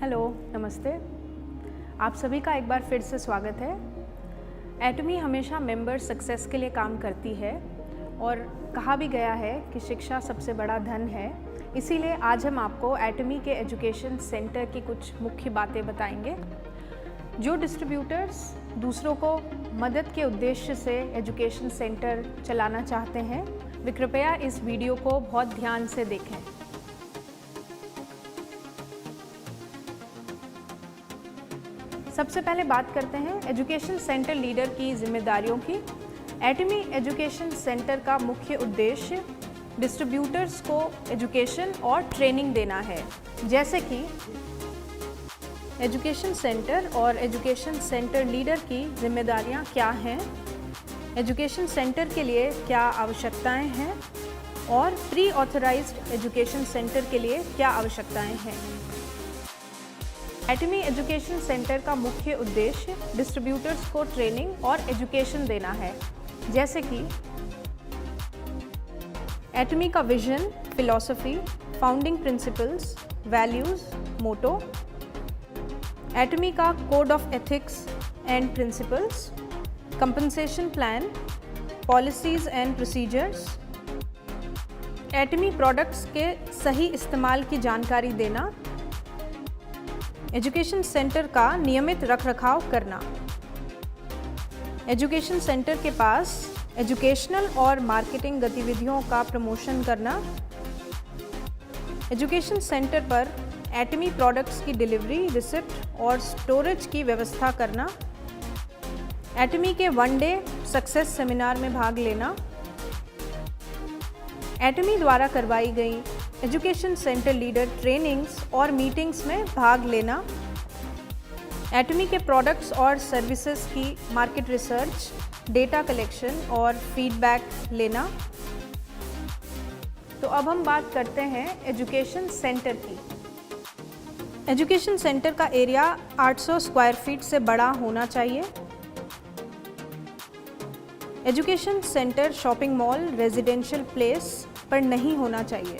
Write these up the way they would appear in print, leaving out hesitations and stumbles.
Hello, नमस्ते। आप सभी का एक बार फिर से स्वागत है। एटमी हमेशा मेंबर सक्सेस के लिए काम करती है और कहा भी गया है कि शिक्षा सबसे बड़ा धन है। इसीलिए आज हम आपको एटमी के एजुकेशन सेंटर की कुछ मुख्य बातें बताएंगे। जो डिस्ट्रीब्यूटर्स दूसरों को मदद के उद्देश्य से एजुकेशन सेंटर चलाना चाहते हैं, वे कृपया इस वीडियो को बहुत ध्यान से देखें। सबसे पहले बात करते हैं एजुकेशन सेंटर लीडर की जिम्मेदारियों की। एटमी एजुकेशन सेंटर का मुख्य उद्देश्य डिस्ट्रीब्यूटर्स को एजुकेशन और ट्रेनिंग देना है, जैसे कि एजुकेशन सेंटर और एजुकेशन सेंटर लीडर की जिम्मेदारियां क्या हैं, एजुकेशन सेंटर के लिए क्या आवश्यकताएं हैं और प्री ऑथराइज्ड एजुकेशन सेंटर के लिए क्या आवश्यकताएं हैं। एटमी एजुकेशन सेंटर का मुख्य उद्देश्य डिस्ट्रीब्यूटर्स को ट्रेनिंग और एजुकेशन देना है, जैसे कि एटमी का vision, philosophy, founding principles, values, motto, Atomy का code of ethics and principles, compensation plan, policies and procedures, Atomy products के सही इस्तेमाल की जानकारी देना, एजुकेशन सेंटर का नियमित रखरखाव करना। एजुकेशन सेंटर के पास एजुकेशनल और मार्केटिंग गतिविधियों का प्रमोशन करना, एजुकेशन सेंटर पर एटमी प्रोडक्ट्स की डिलीवरी, रिसिप्ट और स्टोरेज की व्यवस्था करना, एटमी के वन डे सक्सेस सेमिनार में भाग लेना, एटमी द्वारा करवाई गई एजुकेशन सेंटर लीडर ट्रेनिंग्स और मीटिंग्स में भाग लेना, एटमी के प्रोडक्ट्स और सर्विसेज की मार्केट रिसर्च, डेटा कलेक्शन और फीडबैक लेना। तो अब हम बात करते हैं एजुकेशन सेंटर की। एजुकेशन सेंटर का एरिया 800 स्क्वायर फीट से बड़ा होना चाहिए। Education centre shopping mall, residential place पर नहीं होना चाहिए।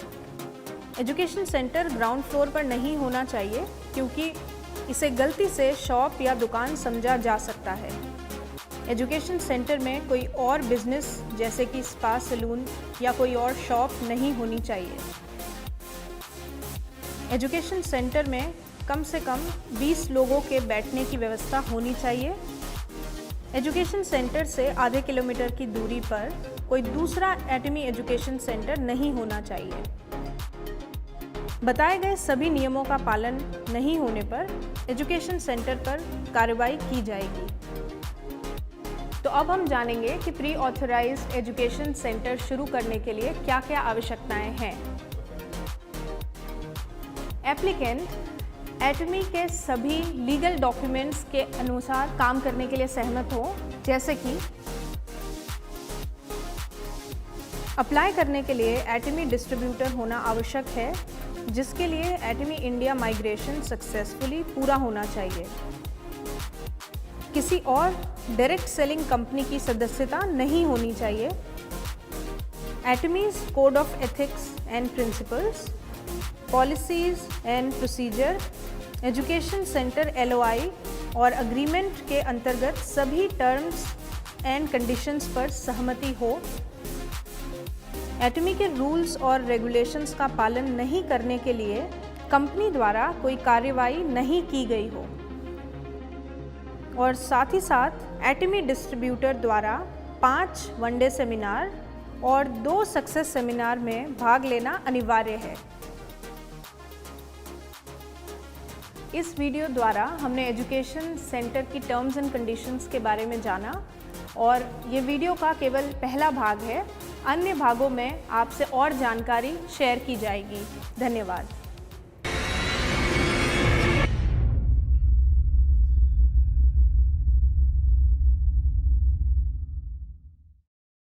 एजुकेशन सेंटर ग्राउंड फ्लोर पर नहीं होना चाहिए क्योंकि इसे गलती से शॉप या दुकान समझा जा सकता है। एजुकेशन सेंटर में कोई और बिजनेस जैसे कि स्पा, सैलून या कोई और शॉप नहीं होनी चाहिए। एजुकेशन सेंटर में कम से कम 20 लोगों के बैठने की व्यवस्था होनी चाहिए। एजुकेशन सेंटर से आधे किलोमीटर की दूरी पर कोई दूसरा एटमी एजुकेशन सेंटर नहीं होना चाहिए। बताए गए सभी नियमों का पालन नहीं होने पर एजुकेशन सेंटर पर कार्रवाई की जाएगी। तो अब हम जानेंगे कि प्री ऑथराइज्ड एजुकेशन सेंटर शुरू करने के लिए क्या क्या आवश्यकताएं हैं। एप्लीकेंट एटमी के सभी लीगल डॉक्यूमेंट्स के अनुसार काम करने के लिए सहमत हो, जैसे कि अप्लाई करने के लिए एटमी डिस्ट्रीब्यूटर होना आवश्यक है, जिसके लिए एटमी इंडिया माइग्रेशन सक्सेसफुली पूरा होना चाहिए। किसी और डायरेक्ट सेलिंग कंपनी की सदस्यता नहीं होनी चाहिए। Atomy's code of ethics and principles, policies and procedure, education center LOI और अग्रीमेंट के अंतर्गत सभी टर्म्स एंड कंडीशंस पर सहमति हो। एटमी के रूल्स और रेगुलेशंस का पालन नहीं करने के लिए कंपनी द्वारा कोई कार्रवाई नहीं की गई हो, और साथ ही साथ एटमी डिस्ट्रीब्यूटर द्वारा 5 वनडे सेमिनार और 2 सक्सेस सेमिनार में भाग लेना अनिवार्य है। इस वीडियो द्वारा हमने एजुकेशन सेंटर की टर्म्स एंड कंडीशंस के बारे में जाना, और ये वीडियो का केवल पहला भाग है। अन्य भागों में आपसे और जानकारी शेयर की जाएगी। धन्यवाद।